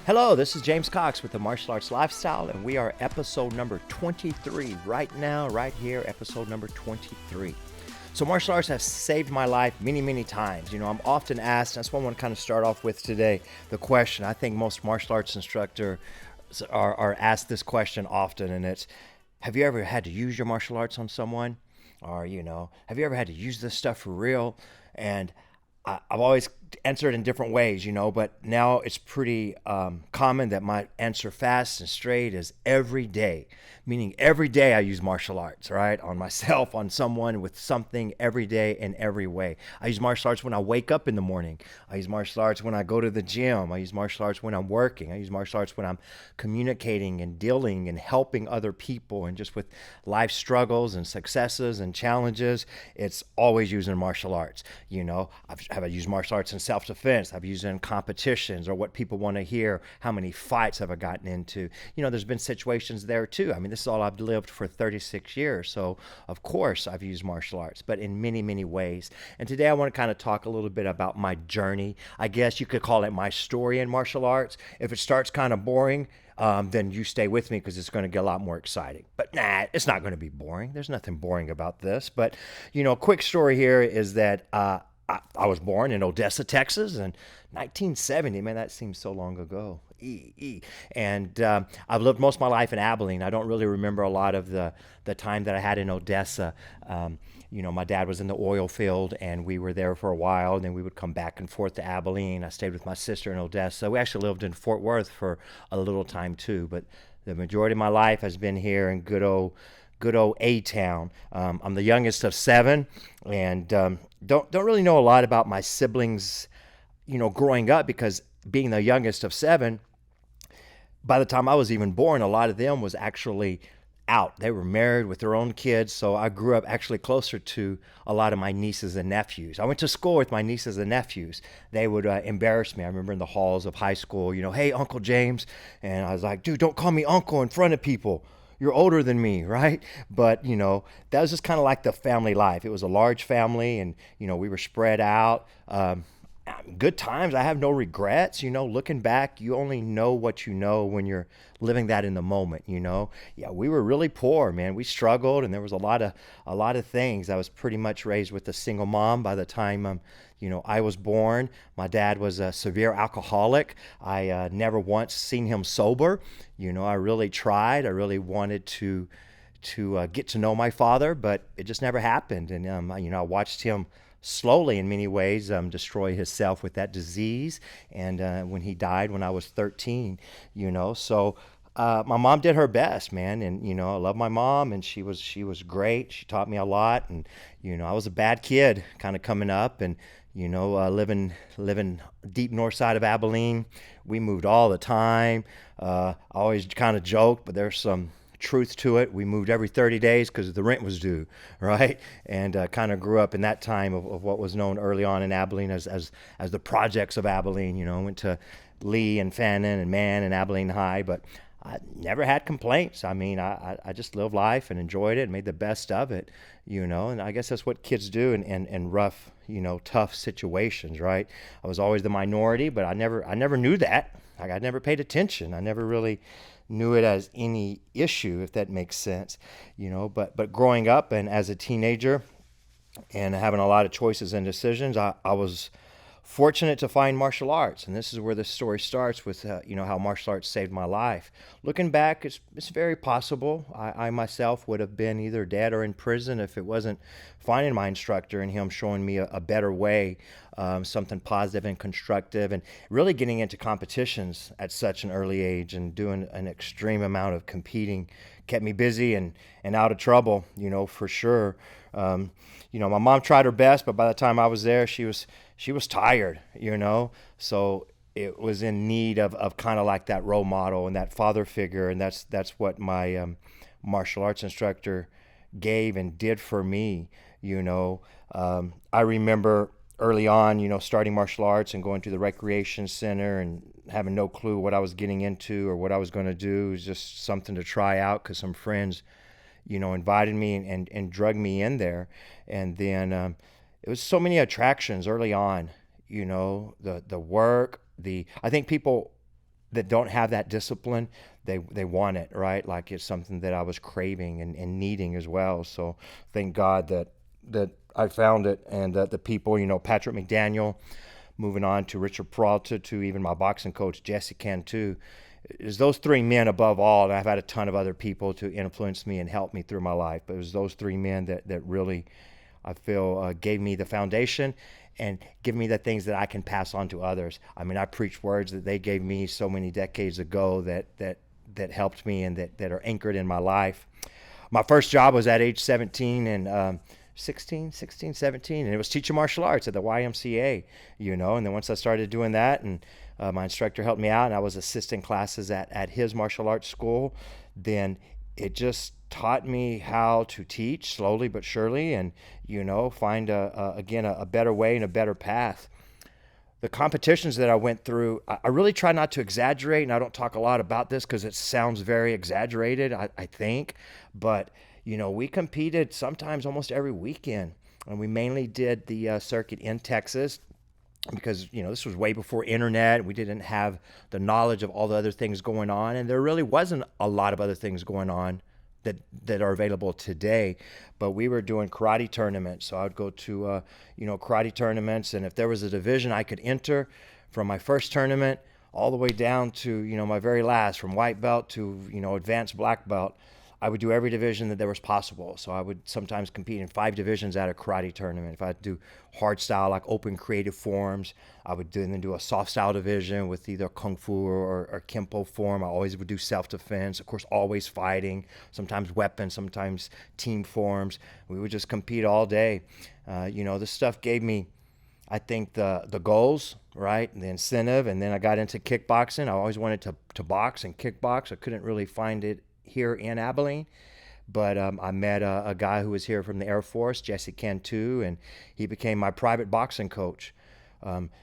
Hello, this is James Cox with the Martial Arts Lifestyle, and we are episode number 23 right now, right here, episode number 23. So martial arts have saved my life many, many times. I'm often asked, that's what I want to kind of start off with today, the question. I think most martial arts instructors are asked this question often, and it's, have you ever had to use your martial arts on someone? Or, have you ever had to use this stuff for real? And I've always answered in different ways, but now it's pretty common that my answer fast and straight is every day, meaning every day I use martial arts, right? On myself, on someone, with something, every day in every way. I use martial arts when I wake up in the morning. I use martial arts when I go to the gym. I use martial arts when I'm working. I use martial arts when I'm communicating and dealing and helping other people, and just with life struggles and successes and challenges. It's always using martial arts. Have I used martial arts in self-defense? I've used it in competitions, or what people want to hear. How many fights have I gotten into? There's been situations there too. I mean, this is all I've lived for 36 years. So of course I've used martial arts, but in many, many ways. And today I want to kind of talk a little bit about my journey. I guess you could call it my story in martial arts. If it starts kind of boring, then you stay with me, because it's going to get a lot more exciting. But it's not going to be boring. There's nothing boring about this. But, quick story here is that I was born in Odessa, Texas, in 1970. Man, that seems so long ago. And I've lived most of my life in Abilene. I don't really remember a lot of the time that I had in Odessa. My dad was in the oil field, and we were there for a while, and then we would come back and forth to Abilene. I stayed with my sister in Odessa. We actually lived in Fort Worth for a little time too, but the majority of my life has been here in good old A-Town. I'm the youngest of seven, and don't really know a lot about my siblings, growing up, because being the youngest of seven, by the time I was even born, a lot of them was actually out. They were married with their own kids, so I grew up actually closer to a lot of my nieces and nephews. I went to school with my nieces and nephews. They would embarrass me. I remember in the halls of high school, hey, Uncle James, and I was like, dude, don't call me uncle in front of people. You're older than me, right? But, that was just kind of like the family life. It was a large family, and, we were spread out. Good times. I have no regrets. Looking back, you only know what you know when you're living that in the moment. Yeah, we were really poor, man. We struggled, and there was a lot of things. I was pretty much raised with a single mom by the time I was born. My dad was a severe alcoholic. I never once seen him sober. I really tried. I really wanted to get to know my father, but it just never happened. And I watched him slowly, in many ways, destroy himself with that disease. And when he died, when I was 13, so my mom did her best, man. And, I love my mom, and she was great. She taught me a lot. And, I was a bad kid kind of coming up, and, living deep north side of Abilene. We moved all the time. I always kind of joked, but there's some truth to it. We moved every 30 days because the rent was due, right? And kind of grew up in that time of what was known early on in Abilene as the projects of Abilene. Went to Lee and Fannin and Mann and Abilene High, but I never had complaints. I mean, I just lived life and enjoyed it and made the best of it, and I guess that's what kids do in rough, tough situations, right? I was always the minority, but I never knew that. Like, I never paid attention. I never really knew it as any issue, if that makes sense, but growing up and as a teenager and having a lot of choices and decisions, I was fortunate to find martial arts. And this is where the story starts with, how martial arts saved my life. Looking back, it's very possible I myself would have been either dead or in prison if it wasn't finding my instructor and him showing me a better way, something positive and constructive, and really getting into competitions at such an early age and doing an extreme amount of competing kept me busy and out of trouble, for sure. My mom tried her best, but by the time I was there, she was tired, so it was in need of kind of like that role model and that father figure. And that's what my martial arts instructor gave and did for me. I remember early on, starting martial arts and going to the recreation center and having no clue what I was getting into or what I was going to do. It was just something to try out because some friends, invited me and drugged me in there. And then it was so many attractions early on, the work, I think people that don't have that discipline, they want it, right? Like it's something that I was craving and needing as well. So thank God that I found it, and that the people, Patrick McDaniel, moving on to Richard Peralta, to even my boxing coach, Jesse Cantu, is those three men above all. And I've had a ton of other people to influence me and help me through my life, but it was those three men that really, I feel, gave me the foundation and give me the things that I can pass on to others. I mean, I preach words that they gave me so many decades ago that helped me and that are anchored in my life. My first job was at age 17 and 17, and it was teaching martial arts at the YMCA, and then once I started doing that, and my instructor helped me out, and I was assisting classes at his martial arts school, then it just taught me how to teach slowly but surely, and find a better way and a better path. The competitions that I went through, I really try not to exaggerate, and I don't talk a lot about this because it sounds very exaggerated, I think, but we competed sometimes almost every weekend, and we mainly did the circuit in Texas, because this was way before internet. We didn't have the knowledge of all the other things going on, and there really wasn't a lot of other things going on that are available today. But we were doing karate tournaments, so I would go to karate tournaments, and if there was a division I could enter, from my first tournament all the way down to my very last, from white belt to advanced black belt, I would do every division that there was possible. So I would sometimes compete in 5 divisions at a karate tournament. If I had to do hard style, like open creative forms, I would then do a soft style division with either kung fu or Kempo form. I always would do self-defense, of course, always fighting, sometimes weapons, sometimes team forms. We would just compete all day. This stuff gave me, I think, the goals, right, the incentive, and then I got into kickboxing. I always wanted to box and kickbox. I couldn't really find it here in Abilene, but I met a guy who was here from the Air Force, Jesse Cantu, and he became my private boxing coach.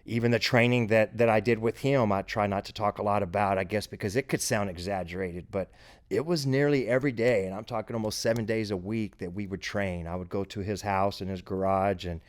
Even the training that I did with him, I try not to talk a lot about, I guess, because it could sound exaggerated, but it was nearly every day, and I'm talking almost 7 days a week, that we would train. I would go to his house in his garage, and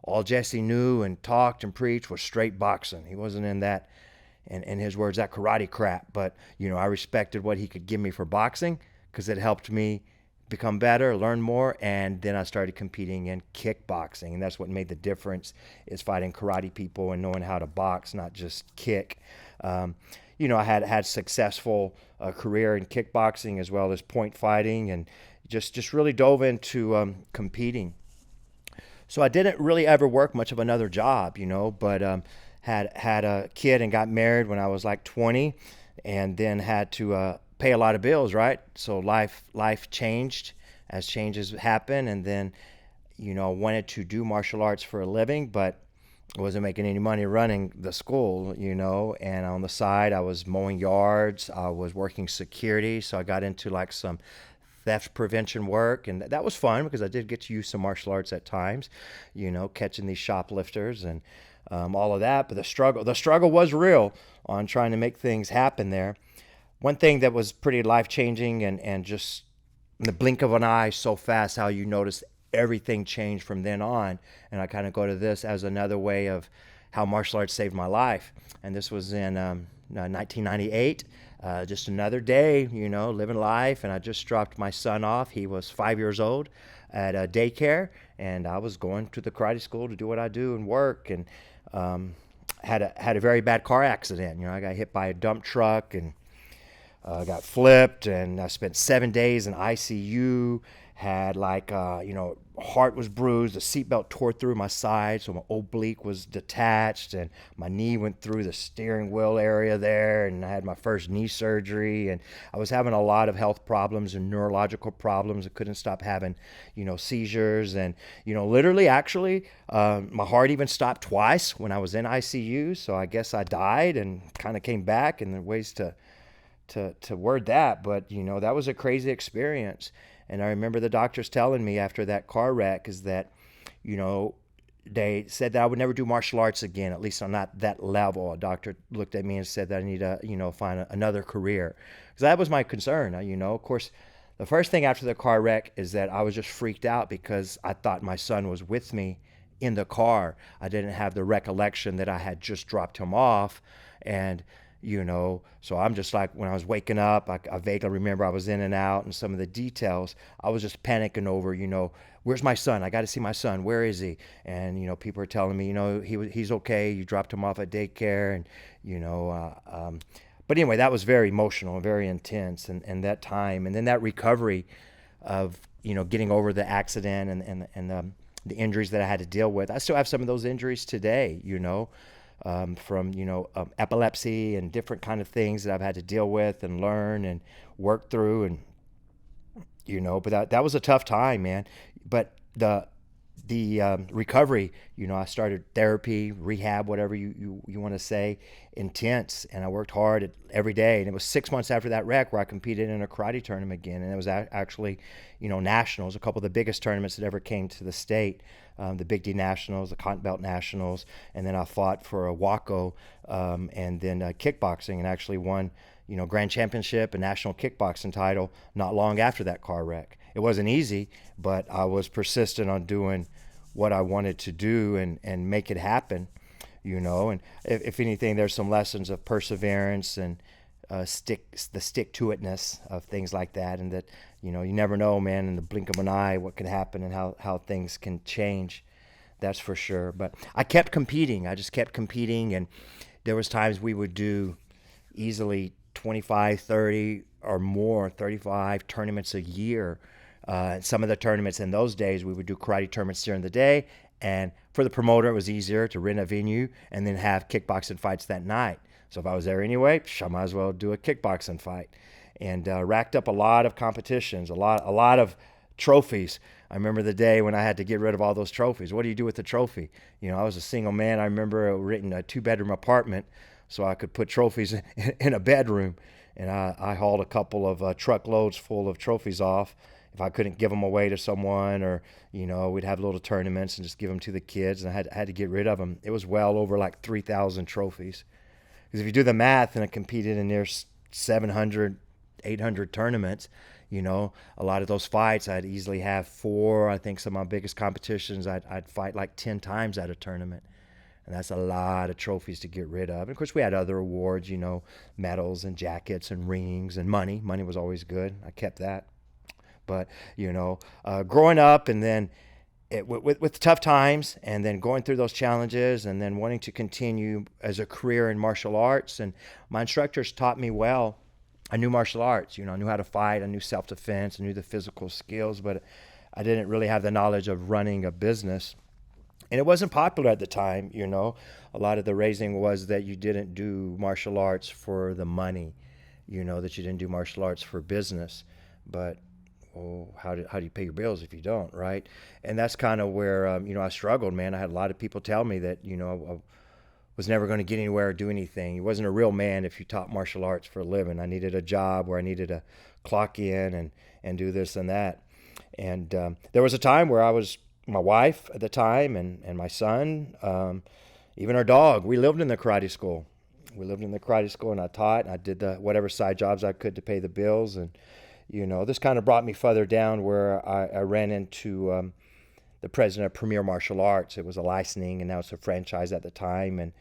all Jesse knew and talked and preached was straight boxing. He wasn't in that, in his words, that karate crap. But, I respected what he could give me for boxing, because it helped me become better, learn more, and then I started competing in kickboxing. And that's what made the difference, is fighting karate people and knowing how to box, not just kick. I had successful career in kickboxing as well as point fighting, and just really dove into competing. So I didn't really ever work much of another job, but had a kid and got married when I was like 20, and then had to pay a lot of bills, right? So life changed as changes happen, and then wanted to do martial arts for a living, but I wasn't making any money running the school, and on the side I was mowing yards, I was working security, so I got into like some theft prevention work, and that was fun because I did get to use some martial arts at times, catching these shoplifters and all of that. But the struggle was real on trying to make things happen there. One thing that was pretty life-changing, and just in the blink of an eye, so fast, how you notice everything changed from then on. And I kind of go to this as another way of how martial arts saved my life. And this was in 1998. Just another day, living life, and I just dropped my son off. He was 5 years old at a daycare, and I was going to the karate school to do what I do and work, and had a very bad car accident. I got hit by a dump truck and got flipped, and I spent 7 days in ICU. Had heart was bruised, the seatbelt tore through my side, so my oblique was detached, and my knee went through the steering wheel area there, and I had my first knee surgery, and I was having a lot of health problems and neurological problems. I couldn't stop having, seizures, and, literally, actually, my heart even stopped twice when I was in ICU, so I guess I died and kind of came back, and there are ways to word that, but, that was a crazy experience. And I remember the doctors telling me after that car wreck is that, they said that I would never do martial arts again, at least on that level. A doctor looked at me and said that I need to, find another career. Because that was my concern. Of course, the first thing after the car wreck is that I was just freaked out because I thought my son was with me in the car. I didn't have the recollection that I had just dropped him off. And So I'm just like, when I was waking up, I vaguely remember I was in and out, and some of the details I was just panicking over. Where's my son? I got to see my son. Where is he? And people are telling me, he's okay. You dropped him off at daycare, and you know but anyway, that was very emotional and very intense, and that time, and then that recovery of getting over the accident, and the injuries that I had to deal with. I still have some of those injuries today, from epilepsy and different kind of things that I've had to deal with and learn and work through, and but that was a tough time, man. But the recovery, I started therapy, rehab, whatever you want to say, intense, and I worked hard every day. And it was 6 months after that wreck where I competed in a karate tournament again, and it was actually, nationals, a couple of the biggest tournaments that ever came to the state, the Big D Nationals, the Cotton Belt Nationals, and then I fought for a WACO, and then kickboxing, and actually won, grand championship and national kickboxing title not long after that car wreck. It wasn't easy, but I was persistent on doing what I wanted to do and make it happen, and if anything, there's some lessons of perseverance and stick-to-itness of things like that, and that, you never know, man, in the blink of an eye what can happen and how things can change. That's for sure. But I kept competing. I just kept competing, and there was times we would do easily 25, 30 or more, 35 tournaments a year. Some of the tournaments in those days, we would do karate tournaments during the day, and for the promoter, it was easier to rent a venue and then have kickboxing fights that night. So if I was there anyway, I might as well do a kickboxing fight, and racked up a lot of competitions, a lot of trophies. I remember the day when I had to get rid of all those trophies. What do you do with the trophy? I was a single man. I remember renting a 2-bedroom apartment so I could put trophies in a bedroom, and I hauled a couple of truckloads full of trophies off. If I couldn't give them away to someone, or we'd have little tournaments and just give them to the kids, and I had to get rid of them. It was well over like 3,000 trophies. Because if you do the math, and I competed in near 700, 800 tournaments, a lot of those fights I'd easily have 4. I think some of my biggest competitions I'd fight like 10 times at a tournament. And that's a lot of trophies to get rid of. And of course, we had other awards, medals and jackets and rings and money. Money was always good. I kept that. But, growing up, and then with tough times, and then going through those challenges, and then wanting to continue as a career in martial arts. And my instructors taught me well. I knew martial arts, I knew how to fight. I knew self-defense. I knew the physical skills, but I didn't really have the knowledge of running a business. And it wasn't popular at the time, A lot of the raising was that you didn't do martial arts for the money, that you didn't do martial arts for business. But how do you pay your bills if you don't, right? And that's kind of where, I struggled, man. I had a lot of people tell me that, I was never going to get anywhere or do anything. You wasn't a real man if you taught martial arts for a living. I needed a job where I needed to clock in and do this and that. And there was a time where my wife at the time and my son, even our dog, we lived in the karate school. And I taught, and I did whatever side jobs I could to pay the bills. And, this kind of brought me further down, where I ran into the president of Premier Martial Arts. It was a licensing, and now it's a franchise at the time. And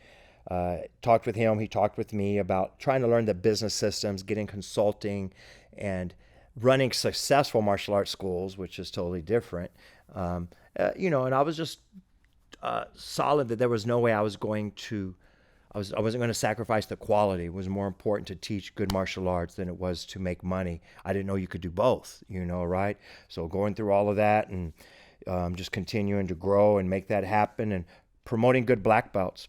talked with him. He talked with me about trying to learn the business systems, getting consulting, and running successful martial arts schools, which is totally different. And I was just solid that there was no way I wasn't going to sacrifice the quality. It was more important to teach good martial arts than it was to make money. I didn't know you could do both, right? So going through all of that, and just continuing to grow and make that happen, and promoting good black belts.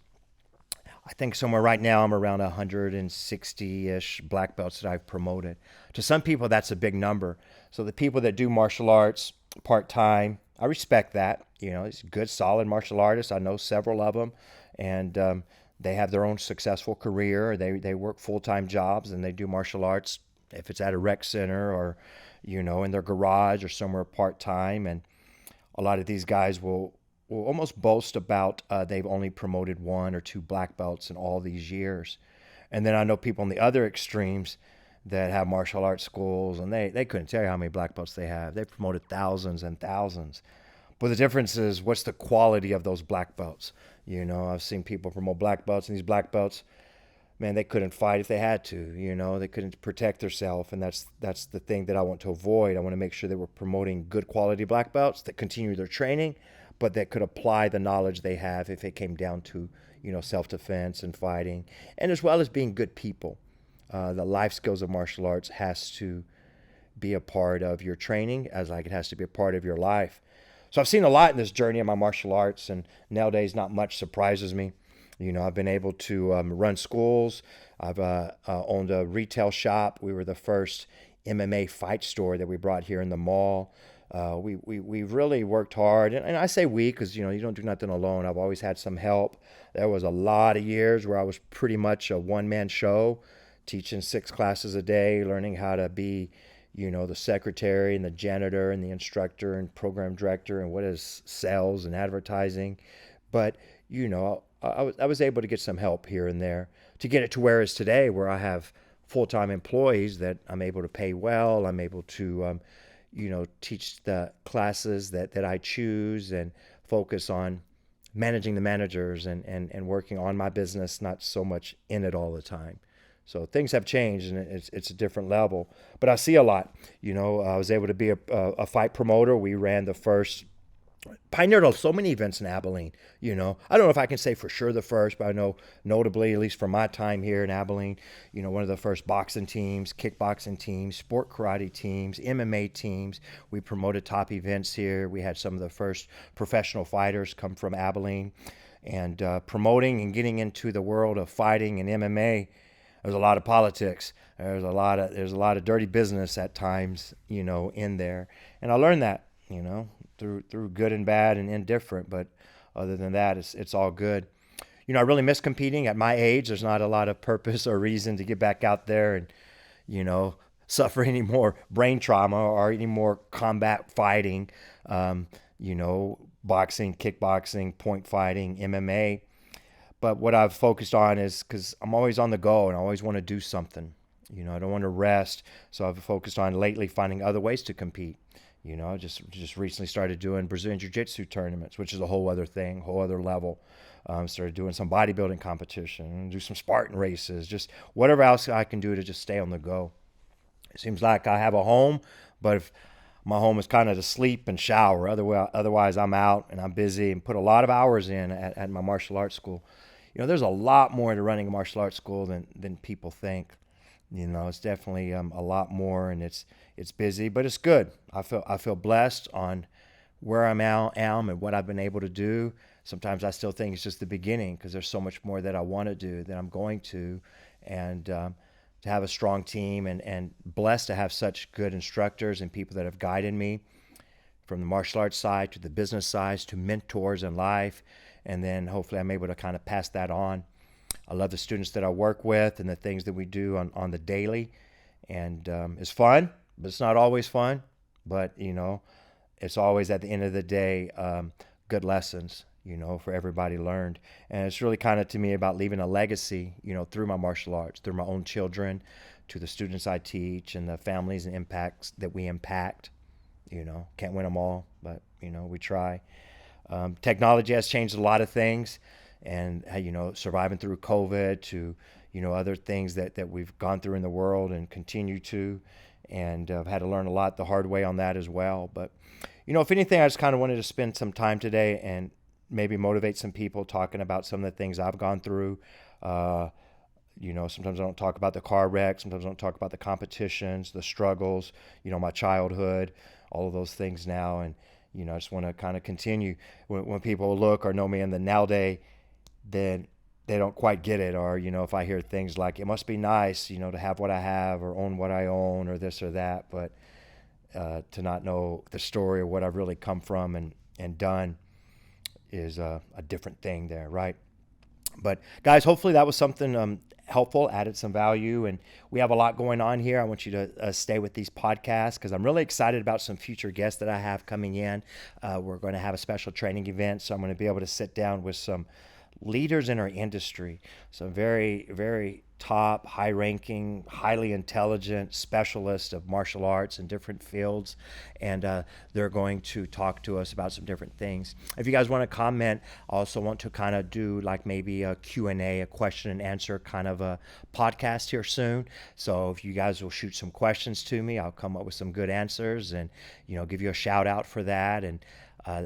I think somewhere right now I'm around 160-ish black belts that I've promoted. To some people, that's a big number. So the people that do martial arts part-time, I respect that. It's good, solid martial artists. I know several of them, and they have their own successful career. They work full-time jobs, and they do martial arts, if it's at a rec center or, in their garage or somewhere part-time. And a lot of these guys will almost boast about they've only promoted 1 or 2 black belts in all these years. And then I know people on the other extremes that have martial arts schools, and they couldn't tell you how many black belts they have. They've promoted thousands and thousands. But the difference is, what's the quality of those black belts? I've seen people promote black belts, and these black belts, man, they couldn't fight if they had to. They couldn't protect themselves, and that's the thing that I want to avoid. I want to make sure that we're promoting good quality black belts that continue their training, but that could apply the knowledge they have if it came down to self-defense and fighting, and as well as being good people. The life skills of martial arts has to be a part of your training, as like it has to be a part of your life. So I've seen a lot in this journey of my martial arts, and nowadays not much surprises me. I've been able to run schools. I've owned a retail shop. We were the first MMA fight store that we brought here in the mall. We've really worked hard, and I say we because you don't do nothing alone. I've always had some help. There was a lot of years where I was pretty much a one-man show, teaching 6 classes a day, learning how to be the secretary and the janitor and the instructor and program director and what is sales and advertising. But, I was able to get some help here and there to get it to where it's today, where I have full-time employees that I'm able to pay well. I'm able to, teach the classes that I choose and focus on managing the managers and working on my business, not so much in it all the time. So things have changed, and it's a different level. But I see a lot. I was able to be a fight promoter. We ran the first, pioneered so many events in Abilene. I don't know if I can say for sure the first, but I know notably, at least from my time here in Abilene, one of the first boxing teams, kickboxing teams, sport karate teams, MMA teams. We promoted top events here. We had some of the first professional fighters come from Abilene, and promoting and getting into the world of fighting and MMA. There's a lot of politics. There's a lot of dirty business at times, in there. And I learned that, through good and bad and indifferent. But other than that, it's all good. I really miss competing at my age. There's not a lot of purpose or reason to get back out there and, suffer any more brain trauma or any more combat fighting, boxing, kickboxing, point fighting, MMA. But what I've focused on is, because I'm always on the go and I always want to do something. I don't want to rest. So I've focused on lately finding other ways to compete. I just recently started doing Brazilian Jiu-Jitsu tournaments, which is a whole other thing, whole other level. Started doing some bodybuilding competition, do some Spartan races, just whatever else I can do to just stay on the go. It seems like I have a home, but if my home is kind of to sleep and shower. Otherwise, I'm out and I'm busy and put a lot of hours in at my martial arts school. There's a lot more into running a martial arts school than people think. It's definitely a lot more, and it's busy, but it's good. I feel blessed on where I am and what I've been able to do. Sometimes I still think it's just the beginning, because there's so much more that I want to do, that I'm going to, and to have a strong team and blessed to have such good instructors and people that have guided me from the martial arts side to the business side to mentors in life. And then hopefully I'm able to kind of pass that on. I love the students that I work with and the things that we do on the daily. And it's fun, but it's not always fun. But, it's always at the end of the day, good lessons, for everybody learned. And it's really kind of to me about leaving a legacy, through my martial arts, through my own children, to the students I teach and the families and impacts that we impact. Can't win them all, but, we try. Technology has changed a lot of things, and surviving through COVID to other things that we've gone through in the world and continue to, and I've had to learn a lot the hard way on that as well. But if anything, I just kind of wanted to spend some time today and maybe motivate some people talking about some of the things I've gone through. Sometimes I don't talk about the car wreck, sometimes I don't talk about the competitions, the struggles, my childhood, all of those things now. And I just want to kind of continue. When people look or know me in the nowadays, then they don't quite get it. Or, if I hear things like, it must be nice, to have what I have or own what I own or this or that. But to not know the story of what I've really come from and done is a different thing there, right? But guys, hopefully that was something helpful, added some value, and we have a lot going on here. I want you to stay with these podcasts, because I'm really excited about some future guests that I have coming in. We're going to have a special training event, so I'm going to be able to sit down with some leaders in our industry, some very, very top, high ranking, highly intelligent specialists of martial arts in different fields. And they're going to talk to us about some different things. If you guys want to comment, I also want to kind of do like maybe a Q&A, a question and answer kind of a podcast here soon. So if you guys will shoot some questions to me, I'll come up with some good answers and, give you a shout out for that. And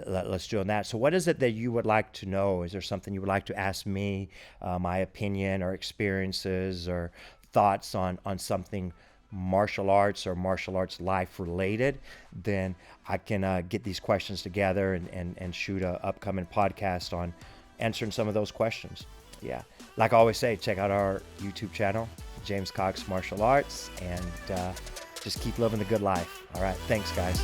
let's do on that. So what is it that you would like to know? Is there something you would like to ask me, my opinion or experiences or thoughts on something martial arts or martial arts life related? Then I can get these questions together and shoot a upcoming podcast on answering some of those questions. Yeah. Like I always say, check out our YouTube channel, James Cox Martial Arts, and just keep living the good life. All right. Thanks, guys.